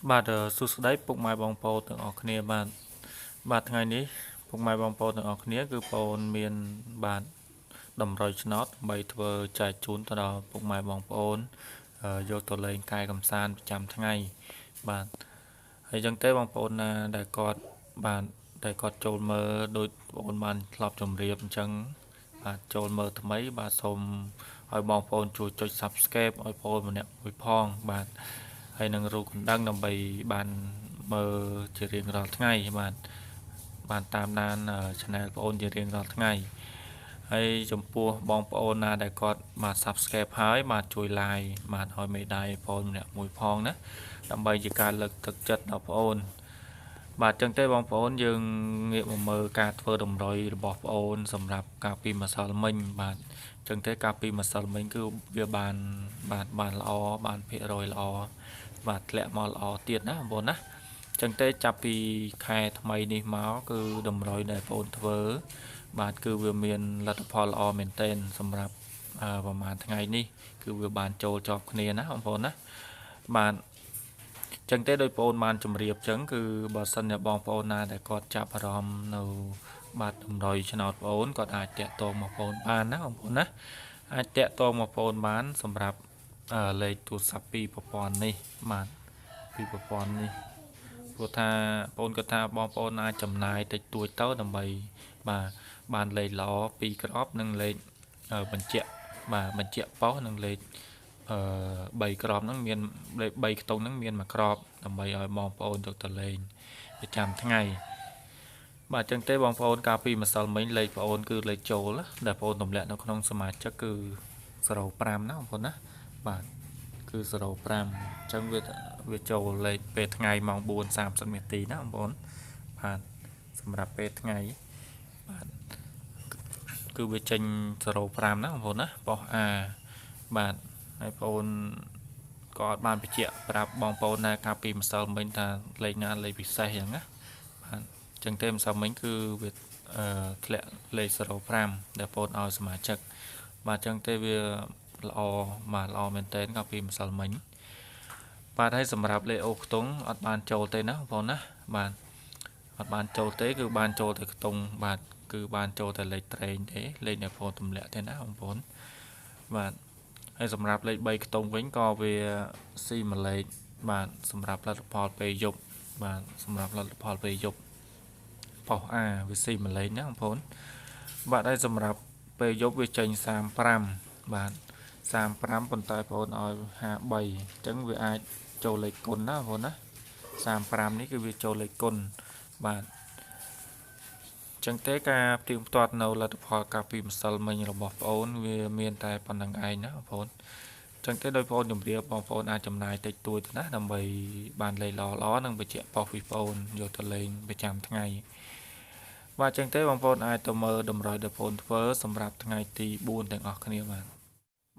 បាទសួស្តីពុកម៉ែបងប្អូនទាំងអស់គ្នាបាទថ្ងៃនេះពុកម៉ែបងប្អូនទាំងអស់គ្នាគឺបងប្អូនមានបាទតម្រុយឆ្នោតដើម្បីធ្វើចែកជូនទៅដល់ពុកម៉ែបងប្អូនយកទៅលេងកាយកំសាន្តប្រចាំថ្ងៃបាទហើយចឹងទេបងប្អូនណាដែលគាត់ចូលមើលដោយបងប្អូនបានធ្លាប់ជម្រាបអញ្ចឹងបាទចូលមើលថ្មីបាទសូមឲ្យបងប្អូនជួយចុច Subscribe ឲ្យបងប្អូនម្នាក់មួយផងបាទហើយនឹងរូបកណ្ដឹងដើម្បីបានមើលជារៀងរាល់ថ្ងៃបានតាមដាន Channel បងប្អូនជារៀងរាល់ថ្ងៃហើយចំពោះបងប្អូនណាដែលគាត់បាទ Subscribe ហើយបាទជួយ Like បាទឲ្យមេដៃបងប្អូនម្នាក់មួយផងណាដើម្បីជាការលើកទឹកចិត្តដល់បងប្អូនបាទចឹងទេបងប្អូនយើងងាកមកមើលការធ្វើតម្រុយរបស់បងប្អូនសម្រាប់ការពីម្សិលមិញបាទចឹងទេការពីម្សិលមិញគឺវាបានល្អបានភាគរយល្អបាទធ្លាក់មកល្អទៀតណាបងប្អូនណាចឹងទេចាប់ពីខែថ្មីនេះមកគឺតម្រុយដែលបងប្អូនធ្វើបាទគឺវាមានលទ្ធផលល្អមែនទែនសម្រាប់ប្រហែលថ្ងៃនេះគឺវាបានចូលជាប់គ្នាណាបងប្អូនណាបាទចឹងទេដោយបងប្អូនបានជម្រាបចឹងគឺបើសិនជាបងប្អូនណាដែលគាត់ចាប់អារម្មណ៍នៅបាទតម្រុយឆ្នោតបងប្អូនគាត់អាចតាក់ទងមកបងប្អូនបានណាបងប្អូនណាអាចតាក់ទងមកបងប្អូនបានសម្រាប់លេខទូរស័ព្ទពីប្រព័ន្ធនេះបាទពីប្រព័ន្ធនេះព្រោះថាបងប្អូនគាត់ថាបងប្អូនអាចចំណាយតិចតួចទៅដើម្បីបាទបានលេខល្អ2ក្របនិងលេខបញ្ជាក់ប៉ុស្តិ៍និងលេខ3ក្របហ្នឹងមានលេខ3ខ្ទង់ហ្នឹងមានមួយក្របដើម្បីឲ្យបងប្អូនយកទៅលេងប្រចាំថ្ងៃបាទចឹងទេបងប្អូនកាលពីម្សិលមិញលេខបងប្អូនគឺលេខចូលដែលបងប្អូនទម្លាក់នៅក្នុងសមាជិកគឺ05ណាបងប្អូនណាបាទគឺ05អញ្ចឹងវាចូលលេខពេលថ្ងៃម៉ោង 4:30 នាទីណាបងប្អូនបាទសម្រាប់ពេលថ្ងៃបាទគឺវាចេញ05ណាបងប្អូនណាប៉ុស A បាទហើយបងប្អូនក៏អត់បានបញ្ជាក់ប្រាប់បងប្អូនណាកាលពីម្សិលមិញថាលេខណាលេខពិសេសយ៉ាងណាបាទអញ្ចឹងទេម្សិលមិញគឺវាធ្លាក់លេខ05ដែលបងប្អូនឲ្យសមាជិកបាទអញ្ចឹងទេវាល្អមែនតើកាលពីម្សិលមិញបាទហើយសម្រាប់លេខអូខ្ទង់អត់បានចូលទេណាបងប្អូនណាបាទអត់បានចូលទេគឺបានចូលតែខ្ទង់បាទគឺបានចូលតែលេខត្រេងទេលេខដែលបងប្អូនទម្លាក់ទេណាបងប្អូនបាទហើយសម្រាប់លេខ3ខ្ទង់វិញក៏វាស៊ីមួយលេខបាទសម្រាប់លទ្ធផលពេលយប់បាទសម្រាប់លទ្ធផលពេលយប់ប៉ុស A វាស៊ីមួយលេខណាបងប្អូនបាទហើយសម្រាប់ពេលយប់វាចេញ35បាទ35ប៉ុន្តែបងប្អូនឲ្យ53អញ្ចឹងវាអាចចូលលេខគុណណាបងប្អូនណា35នេះគឺវាចូលលេខគុណបាទចឹងទេការផ្ទៀងផ្ទាត់នៅលទ្ធផលកាលពីម្សិលមិញរបស់បងប្អូនវាមានតែប៉ុណ្្នឹងឯងណាបងប្អូនចឹងទេដោយបងប្អូនជំរាបបងប្អូនអាចចំណាយតិចតួចណាដើម្បីបានលេខល្អនិងបញ្ជាក់ប៉ុស្តិ៍ពីបងប្អូនយកទៅលេងប្រចាំថ្ងៃបាទចឹងទេបងប្អូនអាចទៅមើលតម្រុយដែលបងប្អូនធ្វើសម្រាប់ថ្ងៃទី4ទាំងអស់គ្នា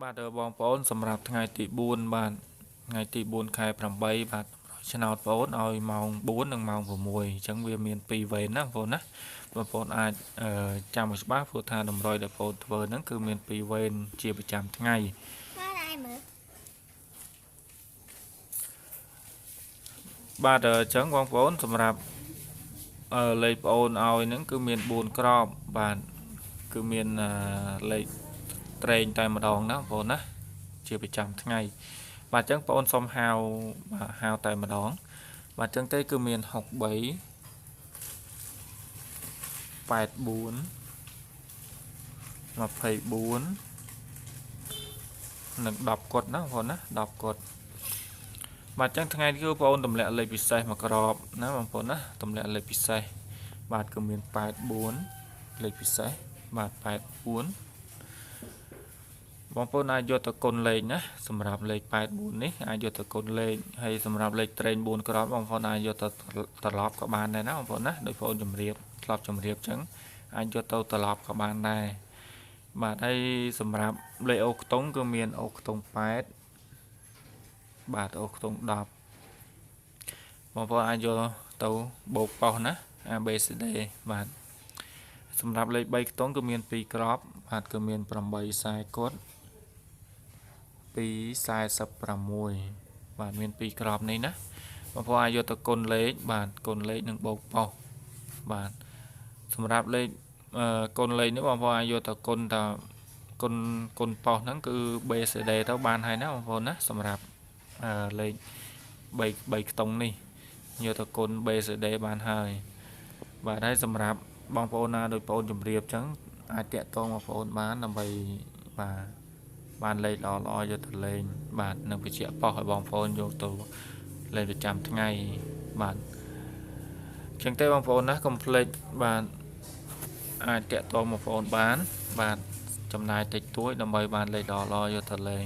បាទបងប្អូនសម្រាប់ថ្ងៃទី4បាទថ្ងៃទី4ខែ8បាទឆ្នោតបងប្អូនឲ្យម៉ោង4និងម៉ោង6អញ្ចឹងវាមាន2វេនណាបងប្អូនណាបងប្អូនអាចចាំឲ្យច្បាស់ព្រោះថាតម្រុយដែលបងប្អូនធ្វើហ្នឹងគឺមាន2វេនជាប្រចាំថ្ងៃបាទអញ្ចឹងបងប្អូនសម្រាប់លេខបងប្អូនឲ្យហ្នឹងគឺមាន4ក្របបាទគឺមានលេខត្រេងតែម្ដងណាបងប្អូនណាជាប្រចាំថ្ងៃបាទអញ្ចឹងបងប្អូនសុំហៅតែម្ដងបាទអញ្ចឹងទេគឺមាន63 84 24និង10គាត់ណាបងប្អូនណា10គាត់បាទអញ្ចឹងថ្ងៃនេះគឺបងប្អូនទម្លាក់លេខពិសេសមួយក្របណាបងប្អូនណាទម្លាក់លេខពិសេសបាទគឺមាន84លេខពិសេសបាទ84បងប្អូនអាចយកទៅគុណលេខណាសម្រាប់លេខ84នេះអាចយកទៅគុណលេខហើយសម្រាប់លេខត្រេង4ក្របបងប្អូនអាចយកទៅត្រឡប់ក៏បានដែរណាបងប្អូនណាដោយបងប្អូនជំរាបធ្លាប់ជំរាបអញ្ចឹងអាចយកទៅត្រឡប់ក៏បានដែរបាទហើយសម្រាប់លេខអូខ្ទង់គឺមានអូខ្ទង់8បាទអូខ្ទង់10បងប្អូនអាចយកទៅបូកប៉ុស្តិ៍ណា ABCD បាទសម្រាប់លេខ3ខ្ទង់គឺមាន2ក្របបាទគឺមាន8ខ្សែគត់246បាទមាន2ក្របនេះណា បងប្អូនអាចយកទៅគុណលេខបាទគុណលេខនឹងបូកប៉ុសបាទសម្រាប់លេខគុណលេខនេះបងប្អូនអាចយកទៅគុណតគុណប៉ុសហ្នឹងគឺ BCD ទៅបានហើយណាបងប្អូនណាសម្រាប់លេខ3ខ្ទង់នេះយកទៅគុណ BCD បានហើយបាទហើយសម្រាប់បងប្អូនណាដូចបងប្អូនជម្រាបអញ្ចឹងអាចតាក់ទងបងប្អូនបានដើម្បីបាទបានលេខល្អយកទៅលេងបាទនឹងបញ្ជាក់ប៉ុសឲ្យបងប្អូនយកទៅលេងប្រចាំថ្ងៃបាទអញ្ចឹងទេបងប្អូនណាកុំភ្លេចបាទអាចតាក់ទងបងប្អូនបានបាទចំណាយតិចតួចដើម្បីបានលេខល្អយកទៅលេង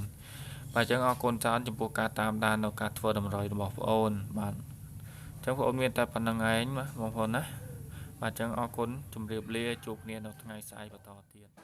បាទអញ្ចឹងអរគុណច្រើនចំពោះការតាមដាននៅការធ្វើតម្រុយរបស់បងប្អូនបាទអញ្ចឹងបងប្អូនមានតែប៉ុណ្្នឹងឯងបងប្អូនណាបាទអញ្ចឹងអរគុណជម្រាបលាជួបគ្នានៅថ្ងៃស្អែកបន្តទៀត